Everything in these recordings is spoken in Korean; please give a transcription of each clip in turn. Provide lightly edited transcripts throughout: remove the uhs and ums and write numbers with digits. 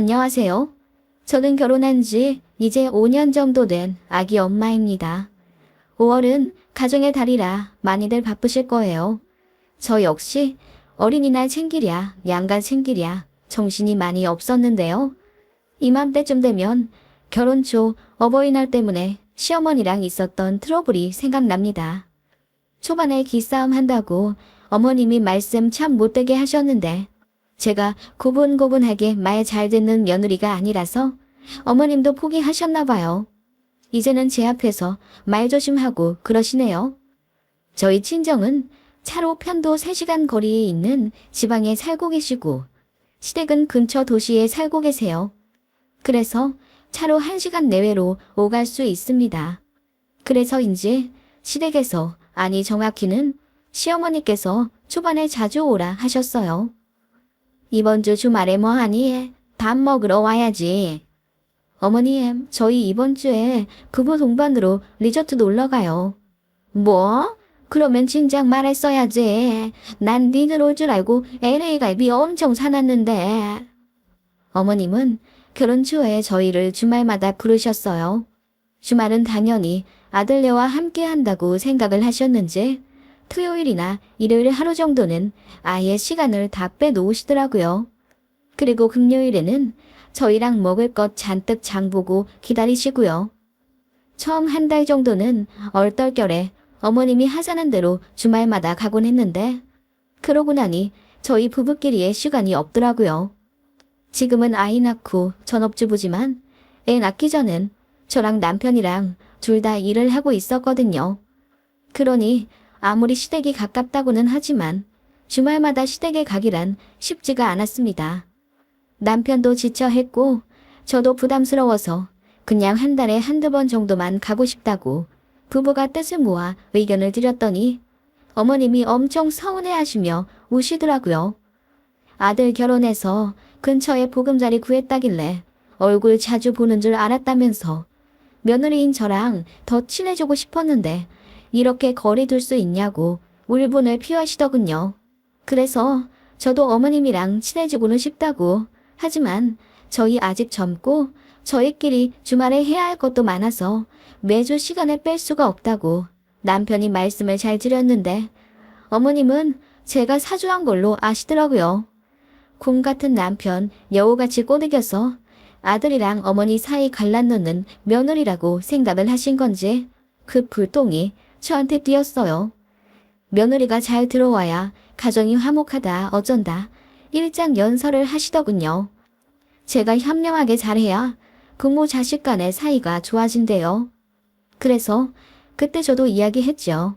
안녕하세요. 저는 결혼한 지 이제 5년 정도 된 아기 엄마입니다. 5월은 가정의 달이라 많이들 바쁘실 거예요. 저 역시 어린이날 챙기랴, 양가 챙기랴 정신이 많이 없었는데요. 이맘때쯤 되면 결혼 초 어버이날 때문에 시어머니랑 있었던 트러블이 생각납니다. 초반에 기싸움 한다고 어머님이 말씀 참 못되게 하셨는데 제가 고분고분하게 말 잘 듣는 며느리가 아니라서 어머님도 포기하셨나 봐요. 이제는 제 앞에서 말 조심하고 그러시네요. 저희 친정은 차로 편도 3시간 거리에 있는 지방에 살고 계시고 시댁은 근처 도시에 살고 계세요. 그래서 차로 1시간 내외로 오갈 수 있습니다. 그래서인지 시댁에서, 아니 정확히는 시어머니께서 초반에 자주 오라 하셨어요. 이번 주 주말에 뭐하니? 밥 먹으러 와야지. 어머님, 저희 이번 주에 부부 동반으로 리조트 놀러 가요. 뭐? 그러면 진작 말했어야지. 난 니들 올 줄 알고 LA 갈비 엄청 사놨는데. 어머님은 결혼 초에 저희를 주말마다 부르셨어요. 주말은 당연히 아들네와 함께 한다고 생각을 하셨는지 토요일이나 일요일 하루 정도는 아예 시간을 다 빼놓으시더라고요. 그리고 금요일에는 저희랑 먹을 것 잔뜩 장보고 기다리시고요. 처음 한 달 정도는 얼떨결에 어머님이 하자는 대로 주말마다 가곤 했는데 그러고 나니 저희 부부끼리의 시간이 없더라고요. 지금은 아이 낳고 전업주부지만 애 낳기 전엔 저랑 남편이랑 둘 다 일을 하고 있었거든요. 그러니 아무리 시댁이 가깝다고는 하지만 주말마다 시댁에 가기란 쉽지가 않았습니다. 남편도 지쳐했고 저도 부담스러워서 그냥 한 달에 한두 번 정도만 가고 싶다고 부부가 뜻을 모아 의견을 드렸더니 어머님이 엄청 서운해하시며 우시더라고요. 아들 결혼해서 근처에 보금자리 구했다길래 얼굴 자주 보는 줄 알았다면서 며느리인 저랑 더 친해지고 싶었는데 이렇게 거리 둘 수 있냐고 울분을 피워하시더군요. 그래서 저도 어머님이랑 친해지고는 싶다고 하지만 저희 아직 젊고 저희끼리 주말에 해야 할 것도 많아서 매주 시간을 뺄 수가 없다고 남편이 말씀을 잘 드렸는데 어머님은 제가 사주한 걸로 아시더라고요. 곰 같은 남편 여우같이 꼬드겨서 아들이랑 어머니 사이 갈라놓는 며느리라고 생각을 하신 건지 그 불똥이 저한테 띄었어요. 며느리가 잘 들어와야 가정이 화목하다 어쩐다 일장연설을 하시더군요. 제가 현명하게 잘해야 부모 자식 간의 사이가 좋아진대요. 그래서 그때 저도 이야기했죠.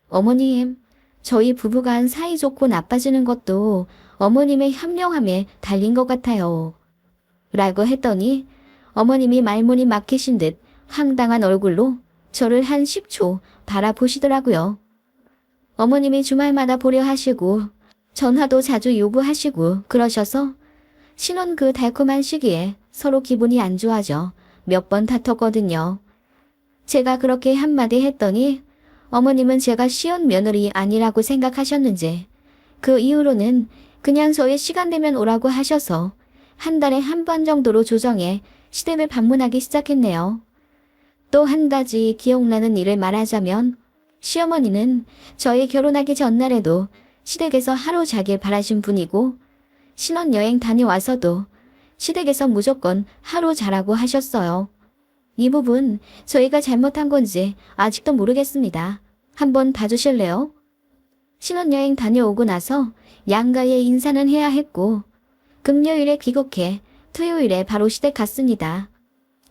어머님, 저희 부부간 사이 좋고 나빠지는 것도 어머님의 현명함에 달린 것 같아요. 라고 했더니 어머님이 말문이 막히신 듯 황당한 얼굴로 저를 한 10초 바라보시더라고요. 어머님이 주말마다 보려 하시고 전화도 자주 요구하시고 그러셔서 신혼 그 달콤한 시기에 서로 기분이 안 좋아져 몇 번 다퉜거든요. 제가 그렇게 한마디 했더니 어머님은 제가 시혼 며느리 아니라고 생각하셨는지 그 이후로는 그냥 저의 시간 되면 오라고 하셔서 한 달에 한 번 정도로 조정해 시댁을 방문하기 시작했네요. 또 한 가지 기억나는 일을 말하자면 시어머니는 저희 결혼하기 전날에도 시댁에서 하루 자길 바라신 분이고 신혼여행 다녀와서도 시댁에서 무조건 하루 자라고 하셨어요. 이 부분 저희가 잘못한 건지 아직도 모르겠습니다. 한번 봐주실래요? 신혼여행 다녀오고 나서 양가에 인사는 해야 했고 금요일에 귀국해 토요일에 바로 시댁 갔습니다.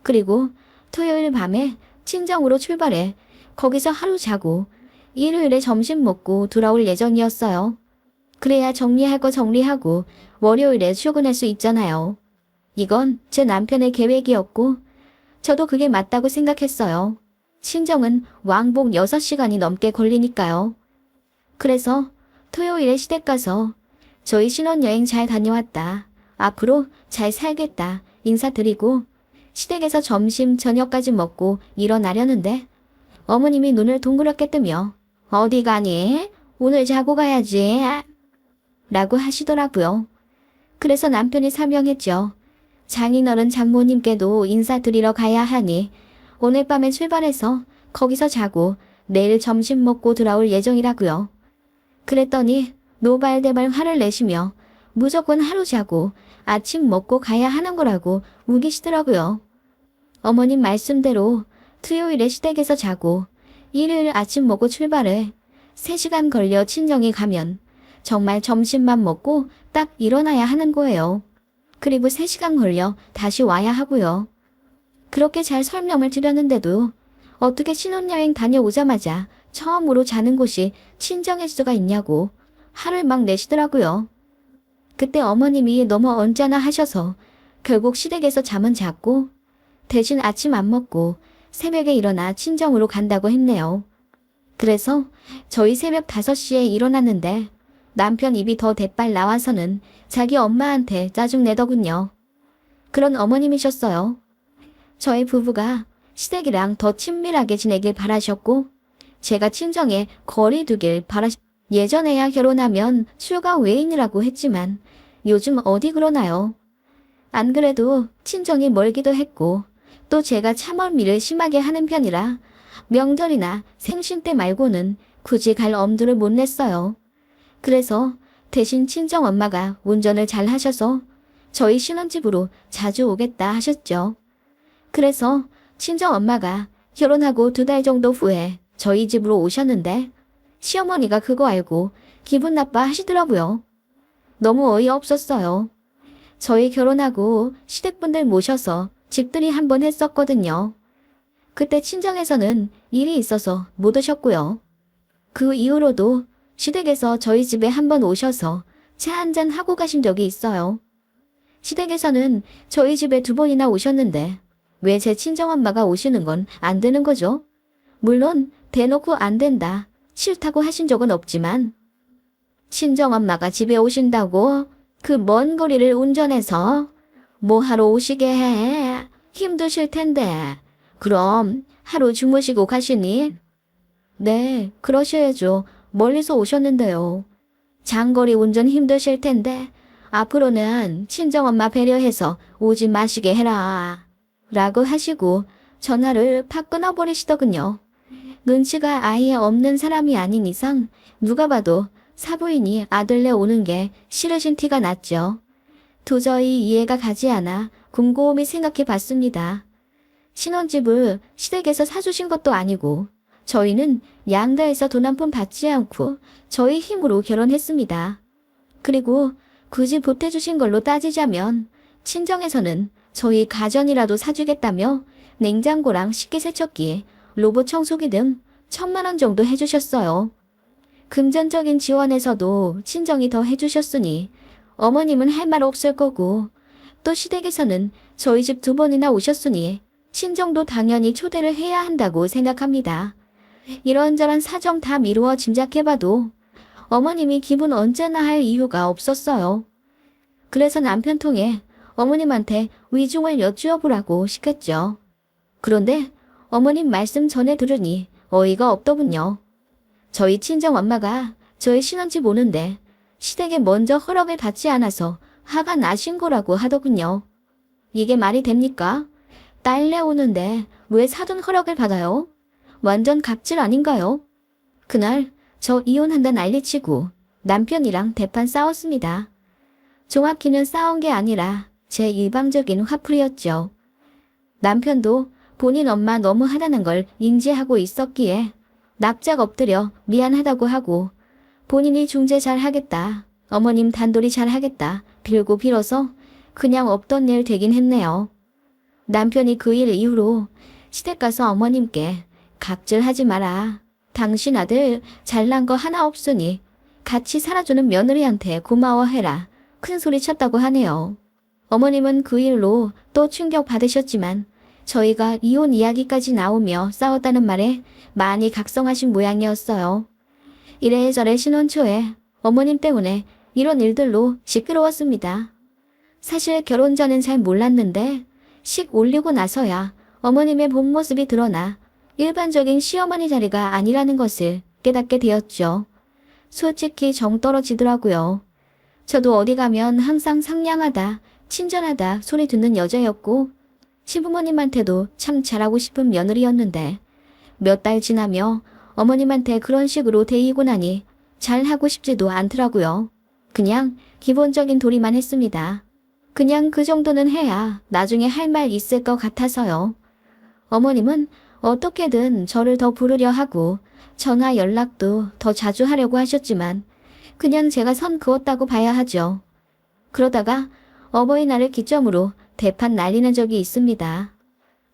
그리고 토요일 밤에 친정으로 출발해 거기서 하루 자고 일요일에 점심 먹고 돌아올 예정이었어요. 그래야 정리할 거 정리하고 월요일에 출근할 수 있잖아요. 이건 제 남편의 계획이었고 저도 그게 맞다고 생각했어요. 친정은 왕복 6시간이 넘게 걸리니까요. 그래서 토요일에 시댁 가서 저희 신혼여행 잘 다녀왔다. 앞으로 잘 살겠다. 인사드리고 시댁에서 점심 저녁까지 먹고 일어나려는데 어머님이 눈을 동그랗게 뜨며 어디 가니? 오늘 자고 가야지. 라고 하시더라고요. 그래서 남편이 설명했죠. 장인어른 장모님께도 인사드리러 가야 하니 오늘 밤에 출발해서 거기서 자고 내일 점심 먹고 돌아올 예정이라고요. 그랬더니 노발대발 화를 내시며 무조건 하루 자고 아침 먹고 가야 하는 거라고 우기시더라고요. 어머님 말씀대로 토요일에 시댁에서 자고 일요일 아침 먹고 출발해 3시간 걸려 친정에 가면 정말 점심만 먹고 딱 일어나야 하는 거예요. 그리고 3시간 걸려 다시 와야 하고요. 그렇게 잘 설명을 드렸는데도 어떻게 신혼여행 다녀오자마자 처음으로 자는 곳이 친정일 수가 있냐고 화를 막 내시더라고요. 그때 어머님이 너무 언짢아 하셔서 결국 시댁에서 잠은 잤고 대신 아침 안 먹고 새벽에 일어나 친정으로 간다고 했네요. 그래서 저희 새벽 5시에 일어났는데 남편 입이 더 대빨 나와서는 자기 엄마한테 짜증내더군요. 그런 어머님이셨어요. 저희 부부가 시댁이랑 더 친밀하게 지내길 바라셨고 제가 친정에 거리 두길 예전에야 결혼하면 출가 외인이라고 했지만 요즘 어디 그러나요? 안 그래도 친정이 멀기도 했고 또 제가 참을미를 심하게 하는 편이라 명절이나 생신 때 말고는 굳이 갈 엄두를 못 냈어요. 그래서 대신 친정엄마가 운전을 잘 하셔서 저희 신혼집으로 자주 오겠다 하셨죠. 그래서 친정엄마가 결혼하고 2달 정도 후에 저희 집으로 오셨는데 시어머니가 그거 알고 기분 나빠 하시더라고요. 너무 어이없었어요. 저희 결혼하고 시댁분들 모셔서 집들이 한번 했었거든요. 그때 친정에서는 일이 있어서 못 오셨고요. 그 이후로도 시댁에서 저희 집에 한번 오셔서 차 한잔 하고 가신 적이 있어요. 시댁에서는 저희 집에 2번이나 오셨는데 왜 제 친정엄마가 오시는 건 안 되는 거죠? 물론 대놓고 안 된다, 싫다고 하신 적은 없지만 친정엄마가 집에 오신다고 그 먼 거리를 운전해서 뭐 하러 오시게 해? 힘드실 텐데. 그럼 하루 주무시고 가시니? 네, 그러셔야죠. 멀리서 오셨는데요. 장거리 운전 힘드실 텐데 앞으로는 친정엄마 배려해서 오지 마시게 해라. 라고 하시고 전화를 팍 끊어버리시더군요. 눈치가 아예 없는 사람이 아닌 이상 누가 봐도 사부인이 아들네 오는 게 싫으신 티가 났죠. 도저히 이해가 가지 않아 곰곰이 생각해 봤습니다. 신혼집을 시댁에서 사주신 것도 아니고 저희는 양가에서 돈 한 푼 받지 않고 저희 힘으로 결혼했습니다. 그리고 굳이 보태주신 걸로 따지자면 친정에서는 저희 가전이라도 사주겠다며 냉장고랑 식기세척기, 로봇 청소기 등 1,000만 원 정도 해주셨어요. 금전적인 지원에서도 친정이 더 해주셨으니 어머님은 할 말 없을 거고 또 시댁에서는 저희 집 2번이나 오셨으니 친정도 당연히 초대를 해야 한다고 생각합니다. 이런저런 사정 다 미루어 짐작해봐도 어머님이 기분 언짢아 할 이유가 없었어요. 그래서 남편 통해 어머님한테 위중을 여쭈어보라고 시켰죠. 그런데 어머님 말씀 전해 들으니 어이가 없더군요. 저희 친정엄마가 저희 신혼집 오는데 시댁에 먼저 허락을 받지 않아서 화가 나신 거라고 하더군요. 이게 말이 됩니까? 딸내 오는데 왜 사돈 허락을 받아요? 완전 갑질 아닌가요? 그날 저 이혼한다 난리치고 남편이랑 대판 싸웠습니다. 정확히는 싸운 게 아니라 제 일방적인 화풀이였죠. 남편도 본인 엄마 너무 하다는 걸 인지하고 있었기에 납작 엎드려 미안하다고 하고 본인이 중재 잘 하겠다, 어머님 단돌이 잘 하겠다 빌고 빌어서 그냥 없던 일 되긴 했네요. 남편이 그 일 이후로 시댁 가서 어머님께 갑질하지 마라. 당신 아들 잘난 거 하나 없으니 같이 살아주는 며느리한테 고마워해라. 큰 소리 쳤다고 하네요. 어머님은 그 일로 또 충격 받으셨지만 저희가 이혼 이야기까지 나오며 싸웠다는 말에 많이 각성하신 모양이었어요. 이래저래 신혼 초에 어머님 때문에 이런 일들로 시끄러웠습니다. 사실 결혼 전엔 잘 몰랐는데 식 올리고 나서야 어머님의 본 모습이 드러나 일반적인 시어머니 자리가 아니라는 것을 깨닫게 되었죠. 솔직히 정 떨어지더라고요. 저도 어디 가면 항상 상냥하다, 친절하다 소리 듣는 여자였고 시부모님한테도 참 잘하고 싶은 며느리였는데 몇 달 지나며 어머님한테 그런 식으로 대이고 나니 잘하고 싶지도 않더라고요. 그냥 기본적인 도리만 했습니다. 그냥 그 정도는 해야 나중에 할 말 있을 것 같아서요. 어머님은 어떻게든 저를 더 부르려 하고 전화 연락도 더 자주 하려고 하셨지만 그냥 제가 선 그었다고 봐야 하죠. 그러다가 어버이날을 기점으로 대판 날리는 적이 있습니다.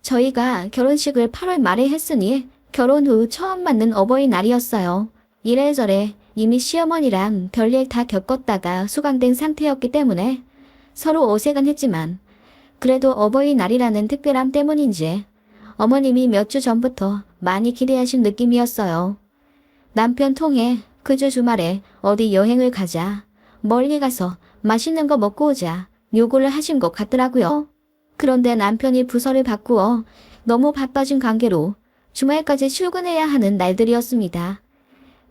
저희가 결혼식을 8월 말에 했으니 결혼 후 처음 맞는 어버이날이었어요. 이래저래 이미 시어머니랑 별일 다 겪었다가 수강된 상태였기 때문에 서로 어색은 그래도 어버이날이라는 특별함 때문인지 어머님이 몇 주 전부터 많이 기대하신 느낌이었어요. 남편 통해 그 주 주말에 어디 여행을 가자, 멀리 가서 맛있는 거 먹고 오자 요구를 하신 것 같더라고요. 그런데 남편이 부서를 바꾸어 너무 바빠진 관계로 주말까지 출근해야 하는 날들이었습니다.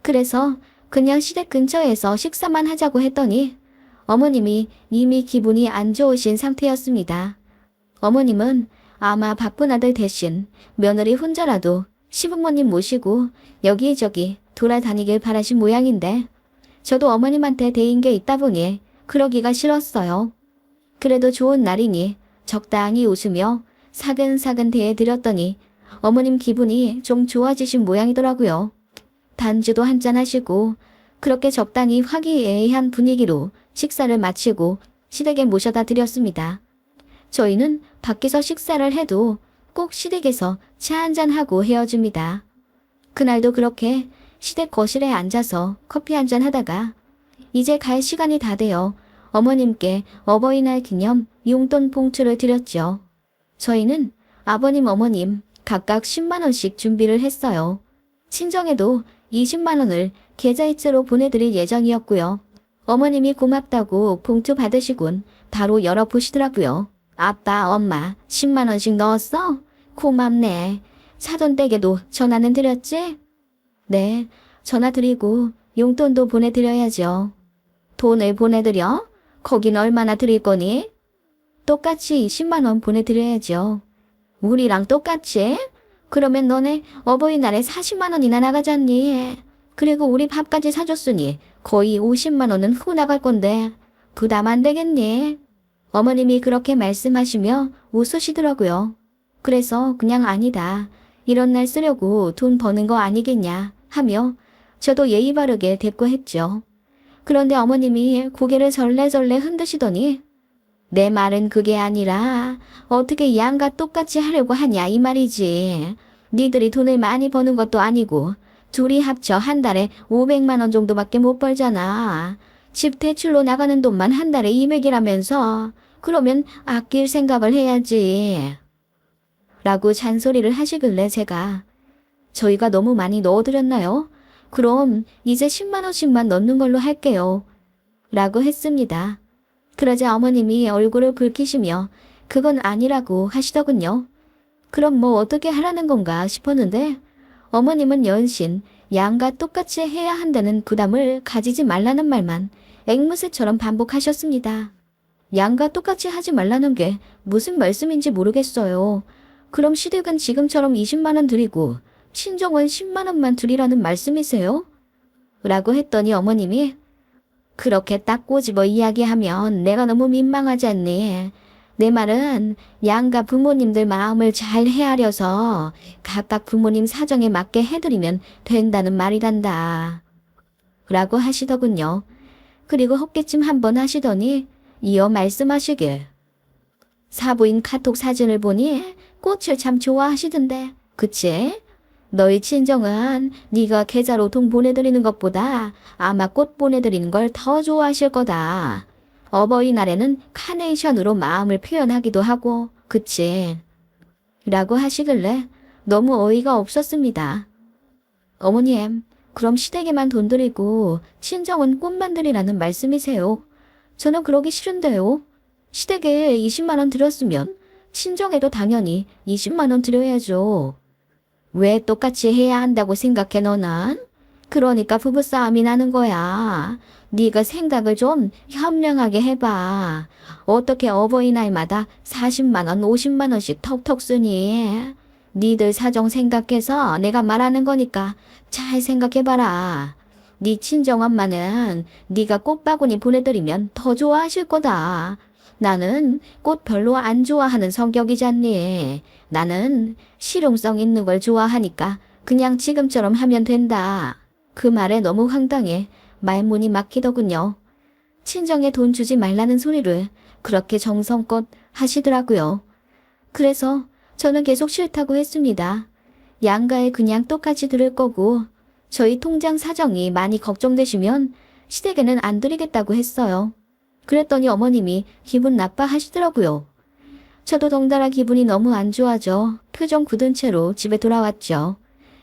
그래서 그냥 시댁 근처에서 식사만 하자고 했더니 어머님이 이미 기분이 안 좋으신 상태였습니다. 어머님은 아마 바쁜 아들 대신 며느리 혼자라도 시부모님 모시고 여기저기 돌아다니길 바라신 모양인데 저도 어머님한테 대인 게 있다 보니 그러기가 싫었어요. 그래도 좋은 날이니 적당히 웃으며 사근사근 대해드렸더니 어머님 기분이 좀 좋아지신 모양이더라고요. 단주도 한잔 하시고 그렇게 적당히 화기애애한 분위기로 식사를 마치고 시댁에 모셔다 드렸습니다. 저희는 밖에서 식사를 해도 꼭 시댁에서 차 한잔하고 헤어집니다. 그날도 그렇게 시댁 거실에 앉아서 커피 한잔 하다가 이제 갈 시간이 다 되어 어머님께 어버이날 기념 용돈 봉투를 드렸죠. 저희는 아버님 어머님 각각 10만 원씩 준비를 했어요. 친정에도 20만 원을 계좌이체로 보내드릴 예정이었고요. 어머님이 고맙다고 봉투 받으시곤 바로 열어보시더라고요. 아빠, 엄마 10만 원씩 넣었어? 고맙네. 사돈댁에도 전화는 드렸지? 네, 전화 드리고 용돈도 보내드려야죠. 돈을 보내드려? 거긴 얼마나 드릴 거니? 똑같이 20만 원 보내드려야죠. 우리랑 똑같이? 그러면 너네 어버이날에 40만 원이나 나가잖니. 그리고 우리 밥까지 사줬으니 거의 50만 원은 후 나갈 건데 부담 안 되겠니? 어머님이 그렇게 말씀하시며 웃으시더라고요. 그래서 그냥 아니다. 이런 날 쓰려고 돈 버는 거 아니겠냐 하며 저도 예의 바르게 대꾸했죠. 그런데 어머님이 고개를 절레절레 흔드시더니 내 말은 그게 아니라 어떻게 양과 똑같이 하려고 하냐 이 말이지. 니들이 돈을 많이 버는 것도 아니고 둘이 합쳐 한 달에 500만 원 정도밖에 못 벌잖아. 집 대출로 나가는 돈만 한 달에 200이라면서 그러면 아낄 생각을 해야지. 라고 잔소리를 하시길래 제가 저희가 너무 많이 넣어드렸나요? 그럼 이제 10만 원씩만 넣는 걸로 할게요. 라고 했습니다. 그러자 어머님이 얼굴을 붉히시며 그건 아니라고 하시더군요. 그럼 뭐 어떻게 하라는 건가 싶었는데 어머님은 연신 양과 똑같이 해야 한다는 부담을 가지지 말라는 말만 앵무새처럼 반복하셨습니다. 양과 똑같이 하지 말라는 게 무슨 말씀인지 모르겠어요. 그럼 시댁은 지금처럼 20만 원 드리고 친정은 10만 원만 드리라는 말씀이세요? 라고 했더니 어머님이 그렇게 딱 꼬집어 이야기하면 내가 너무 민망하지 않니? 내 말은 양가 부모님들 마음을 잘 헤아려서 각각 부모님 사정에 맞게 해드리면 된다는 말이란다. 라고 하시더군요. 그리고 헛기침 한번 하시더니 이어 말씀하시길. 사부인 카톡 사진을 보니 꽃을 참 좋아하시던데. 그치? 너희 친정은 네가 계좌로 돈 보내드리는 것보다 아마 꽃 보내드리는 걸 더 좋아하실 거다. 어버이날에는 카네이션으로 마음을 표현하기도 하고, 그치? 라고 하시길래 너무 어이가 없었습니다. 어머님, 그럼 시댁에만 돈 드리고 친정은 꽃만 드리라는 말씀이세요? 저는 그러기 싫은데요. 시댁에 20만 원 드렸으면 친정에도 당연히 20만 원 드려야죠. 왜 똑같이 해야 한다고 생각해 너는? 그러니까 부부싸움이 나는 거야. 네가 생각을 좀 현명하게 해봐. 어떻게 어버이날마다 40만 원, 50만 원씩 턱턱 쓰니? 니들 사정 생각해서 내가 말하는 거니까 잘 생각해봐라. 네 친정엄마는 네가 꽃바구니 보내드리면 더 좋아하실 거다. 나는 꽃 별로 안 좋아하는 성격이잖니. 나는 실용성 있는 걸 좋아하니까 그냥 지금처럼 하면 된다. 그 말에 너무 황당해 말문이 막히더군요. 친정에 돈 주지 말라는 소리를 그렇게 정성껏 하시더라고요. 그래서 저는 계속 싫다고 했습니다. 양가에 그냥 똑같이 들을 거고 저희 통장 사정이 많이 걱정되시면 시댁에는 안 드리겠다고 했어요. 그랬더니 어머님이 기분 나빠하시더라고요. 저도 덩달아 기분이 너무 안 좋아져 표정 굳은 채로 집에 돌아왔죠.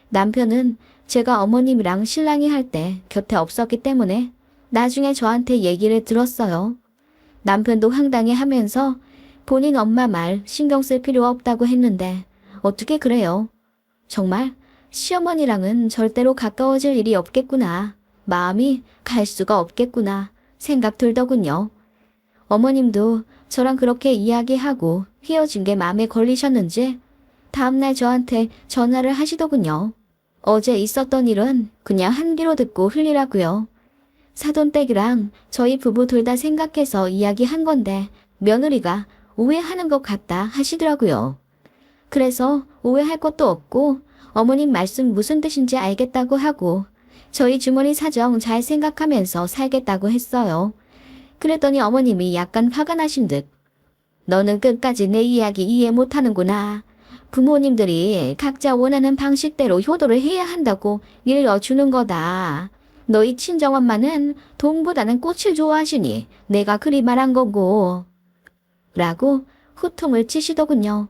남편은 제가 어머님이랑 신랑이 할 때 곁에 없었기 때문에 나중에 저한테 얘기를 들었어요. 남편도 황당해 하면서 본인 엄마 말 신경 쓸 필요 없다고 했는데 어떻게 그래요? 정말 시어머니랑은 절대로 가까워질 일이 없겠구나. 마음이 갈 수가 없겠구나 생각 들더군요. 어머님도 저랑 그렇게 이야기하고 헤어진 게 마음에 걸리셨는지 다음날 저한테 전화를 하시더군요. 어제 있었던 일은 그냥 한 귀로 듣고 흘리라고요. 사돈댁이랑 저희 부부 둘 다 생각해서 이야기한 건데 며느리가 오해하는 것 같다 하시더라고요. 그래서 오해할 것도 없고 어머님 말씀 무슨 뜻인지 알겠다고 하고 저희 주머니 사정 잘 생각하면서 살겠다고 했어요. 그랬더니 어머님이 약간 화가 나신 듯 너는 끝까지 내 이야기 이해 못하는구나. 부모님들이 각자 원하는 방식대로 효도를 해야 한다고 일러주는 거다. 너희 친정엄마는 돈보다는 꽃을 좋아하시니 내가 그리 말한 거고. 라고 후통을 치시더군요.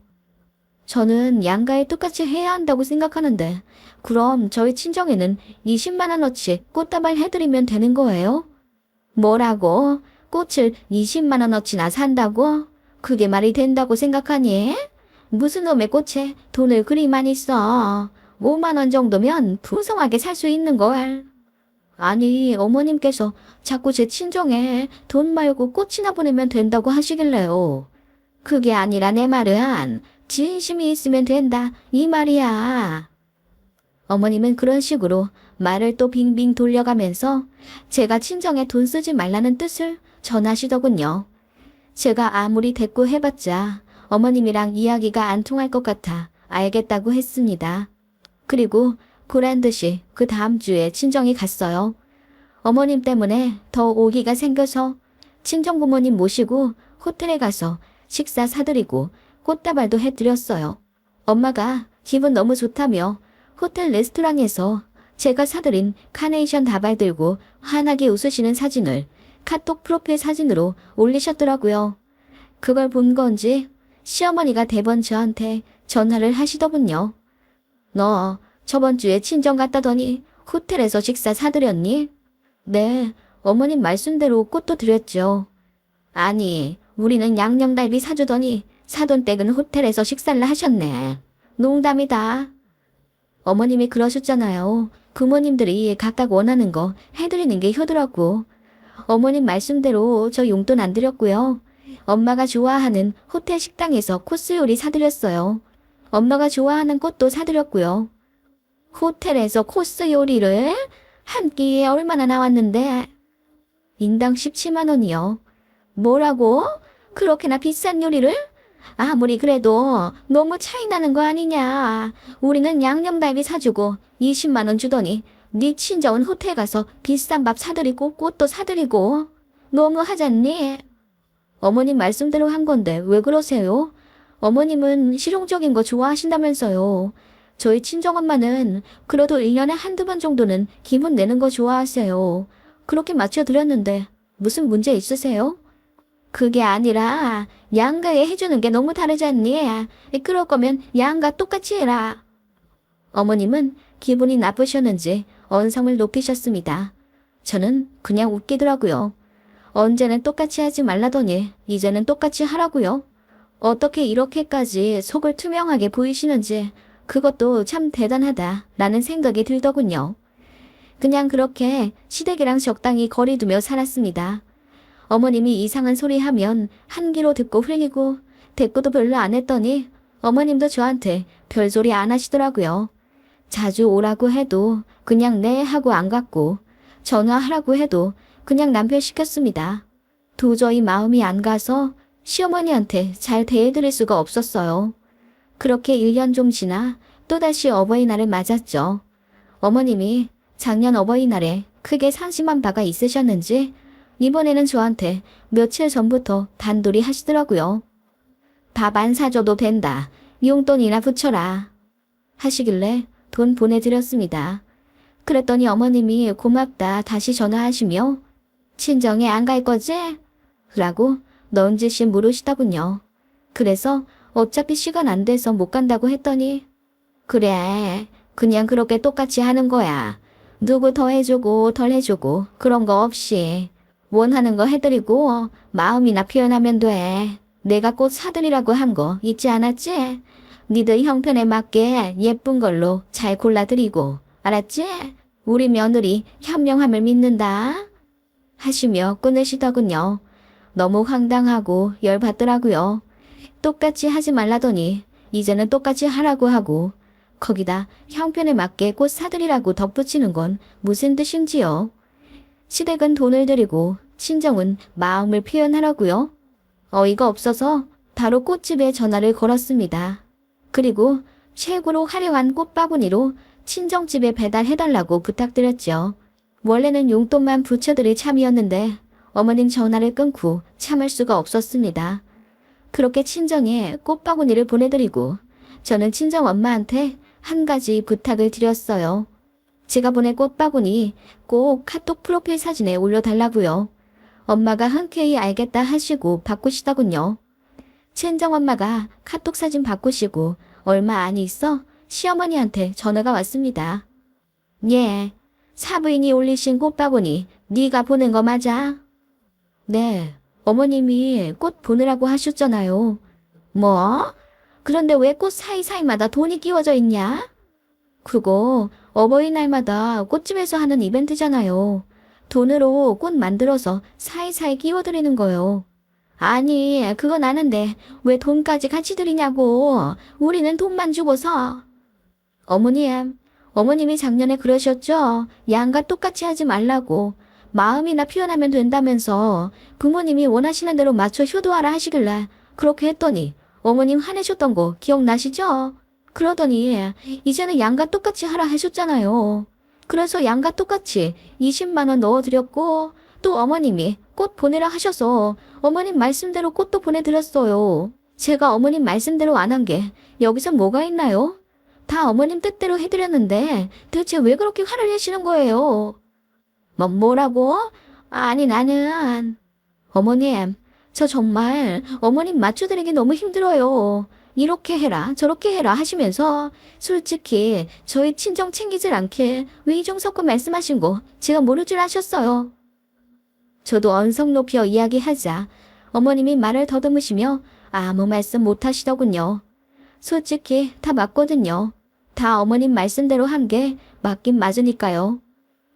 저는 양가에 똑같이 해야 한다고 생각하는데 그럼 저희 친정에는 20만 원어치 꽃다발 해드리면 되는 거예요? 뭐라고? 꽃을 20만 원어치나 산다고? 그게 말이 된다고 생각하니? 무슨 놈의 꽃에 돈을 그리 많이 써? 5만 원 정도면 풍성하게 살 수 있는 걸. 아니 어머님께서 자꾸 제 친정에 돈 말고 꽃이나 보내면 된다고 하시길래요. 그게 아니라 내 말은 진심이 있으면 된다 이 말이야. 어머님은 그런 식으로 말을 또 빙빙 돌려가면서 제가 친정에 돈 쓰지 말라는 뜻을 전하시더군요. 제가 아무리 대꾸해봤자 어머님이랑 이야기가 안 통할 것 같아 알겠다고 했습니다. 그리고 보란듯이 그 다음 주에 친정이 갔어요. 어머님 때문에 더 오기가 생겨서 친정부모님 모시고 호텔에 가서 식사 사드리고 꽃다발도 해드렸어요. 엄마가 기분 너무 좋다며 호텔 레스토랑에서 제가 사드린 카네이션 다발 들고 환하게 웃으시는 사진을 카톡 프로필 사진으로 올리셨더라고요. 그걸 본 건지 시어머니가 대번 저한테 전화를 하시더군요. 너 저번 주에 친정 갔다더니 호텔에서 식사 사드렸니? 네, 어머님 말씀대로 꽃도 드렸죠. 아니, 우리는 양념갈비 사주더니 사돈댁은 호텔에서 식사를 하셨네. 농담이다. 어머님이 그러셨잖아요. 부모님들이 각각 원하는 거 해드리는 게 효도라고. 어머님 말씀대로 저 용돈 안 드렸고요. 엄마가 좋아하는 호텔 식당에서 코스 요리 사드렸어요. 엄마가 좋아하는 꽃도 사드렸고요. 호텔에서 코스 요리를 한 끼에 얼마나 나왔는데? 인당 17만 원이요. 뭐라고? 그렇게나 비싼 요리를? 아무리 그래도 너무 차이 나는 거 아니냐. 우리는 양념갈비 사주고 20만 원 주더니 네 친정은 호텔 가서 비싼 밥 사드리고 꽃도 사드리고 너무 하잖니? 어머님 말씀대로 한 건데 왜 그러세요? 어머님은 실용적인 거 좋아하신다면서요. 저희 친정엄마는 그래도 1년에 한두 번 정도는 기분 내는 거 좋아하세요. 그렇게 맞춰드렸는데 무슨 문제 있으세요? 그게 아니라 양가에 해주는 게 너무 다르잖니. 그럴 거면 양가 똑같이 해라. 어머님은 기분이 나쁘셨는지 언성을 높이셨습니다. 저는 그냥 웃기더라고요. 언제는 똑같이 하지 말라더니 이제는 똑같이 하라고요. 어떻게 이렇게까지 속을 투명하게 보이시는지 그것도 참 대단하다 라는 생각이 들더군요. 그냥 그렇게 시댁이랑 적당히 거리 두며 살았습니다. 어머님이 이상한 소리 하면 한 귀로 듣고 흘리고 대꾸도 별로 안 했더니 어머님도 저한테 별소리 안 하시더라고요. 자주 오라고 해도 그냥 네 하고 안 갔고 전화하라고 해도 그냥 남편 시켰습니다. 도저히 마음이 안 가서 시어머니한테 잘 대해드릴 수가 없었어요. 그렇게 1년 좀 지나 또다시 어버이날을 맞았죠. 어머님이 작년 어버이날에 크게 상심한 바가 있으셨는지 이번에는 저한테 며칠 전부터 단돌이 하시더라고요. 밥 안 사줘도 된다. 용돈이나 붙여라. 하시길래 돈 보내드렸습니다. 그랬더니 어머님이 고맙다 다시 전화하시며 친정에 안 갈 거지? 라고 넌지시 물으시더군요. 그래서 어차피 시간 안 돼서 못 간다고 했더니 그래 그냥 그렇게 똑같이 하는 거야. 누구 더 해주고 덜 해주고 그런 거 없이 원하는 거 해드리고 마음이나 표현하면 돼. 내가 꽃 사드리라고 한 거 잊지 않았지? 니들 형편에 맞게 예쁜 걸로 잘 골라드리고 알았지? 우리 며느리 현명함을 믿는다. 하시며 끊으시더군요. 너무 황당하고 열받더라고요. 똑같이 하지 말라더니 이제는 똑같이 하라고 하고 거기다 형편에 맞게 꽃 사드리라고 덧붙이는 건 무슨 뜻인지요? 시댁은 돈을 드리고 친정은 마음을 표현하라고요? 어이가 없어서 바로 꽃집에 전화를 걸었습니다. 그리고 최고로 화려한 꽃바구니로 친정집에 배달해달라고 부탁드렸죠. 원래는 용돈만 붙여드릴 참이었는데 어머님 전화를 끊고 참을 수가 없었습니다. 그렇게 친정에 꽃바구니를 보내드리고 저는 친정 엄마한테 한 가지 부탁을 드렸어요. 제가 보낸 꽃바구니 꼭 카톡 프로필 사진에 올려달라고요. 엄마가 흔쾌히 알겠다 하시고 바꾸시더군요. 친정엄마가 카톡 사진 바꾸시고 얼마 안 있어 시어머니한테 전화가 왔습니다. 예, 사부인이 올리신 꽃바구니 네가 보낸 거 맞아? 네, 어머님이 꽃 보내라고 하셨잖아요. 뭐? 그런데 왜 꽃 사이사이마다 돈이 끼워져 있냐? 그거 어버이날마다 꽃집에서 하는 이벤트잖아요. 돈으로 꽃 만들어서 사이사이 끼워드리는 거요. 아니, 그건 아는데 왜 돈까지 같이 드리냐고. 우리는 돈만 주고서. 어머님이 작년에 그러셨죠? 양과 똑같이 하지 말라고. 마음이나 표현하면 된다면서 부모님이 원하시는 대로 맞춰 효도하라 하시길래 그렇게 했더니 어머님 화내셨던 거 기억나시죠? 그러더니 이제는 양과 똑같이 하라 하셨잖아요. 그래서 양과 똑같이 20만 원 넣어드렸고 또 어머님이 꽃 보내라 하셔서 어머님 말씀대로 꽃도 보내드렸어요. 제가 어머님 말씀대로 안 한 게 여기서 뭐가 있나요? 다 어머님 뜻대로 해드렸는데 대체 왜 그렇게 화를 내시는 거예요? 뭐라고? 아니 나는 어머님 저 정말 어머님 맞춰드리기 너무 힘들어요. 이렇게 해라 저렇게 해라 하시면서 솔직히 저희 친정 챙기질 않게 왜 이정 섞어 말씀하신 거 제가 모를 줄 아셨어요. 저도 언성 높여 이야기하자 어머님이 말을 더듬으시며 아무 말씀 못 하시더군요. 솔직히 다 맞거든요. 다 어머님 말씀대로 한 게 맞긴 맞으니까요.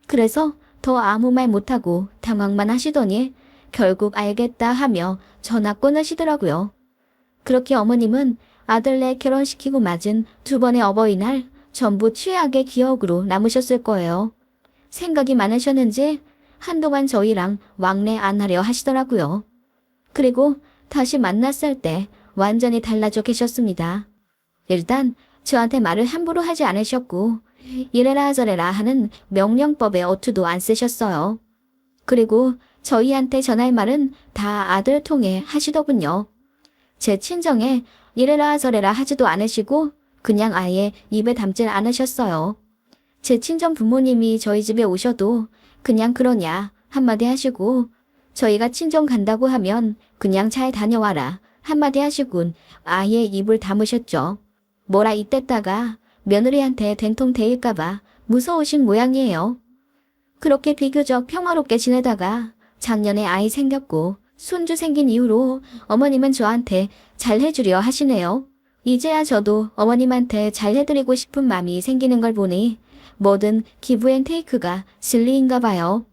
그래서 더 아무 말 못하고 당황만 하시더니 결국 알겠다 하며 전화 끊으시더라고요. 그렇게 어머님은 아들네 결혼시키고 맞은 2번의 어버이날 전부 최악의 기억으로 남으셨을 거예요. 생각이 많으셨는지 한동안 저희랑 왕래 안 하려 하시더라고요. 그리고 다시 만났을 때 완전히 달라져 계셨습니다. 일단 저한테 말을 함부로 하지 않으셨고 이래라 저래라 하는 명령법에 어투도 안 쓰셨어요. 그리고 저희한테 전할 말은 다 아들 통해 하시더군요. 제 친정에 이래라 저래라 하지도 않으시고 그냥 아예 입에 담질 않으셨어요. 제 친정 부모님이 저희 집에 오셔도 그냥 그러냐 한마디 하시고 저희가 친정 간다고 하면 그냥 잘 다녀와라 한마디 하시군 아예 입을 다무셨죠. 뭐라 이때다가 며느리한테 된통 데일까봐 무서우신 모양이에요. 그렇게 비교적 평화롭게 지내다가 작년에 아이 생겼고 손주 생긴 이후로 어머님은 저한테 잘해주려 하시네요. 이제야 저도 어머님한테 잘해드리고 싶은 마음이 생기는 걸 보니 뭐든 기브앤테이크가 진리인가 봐요.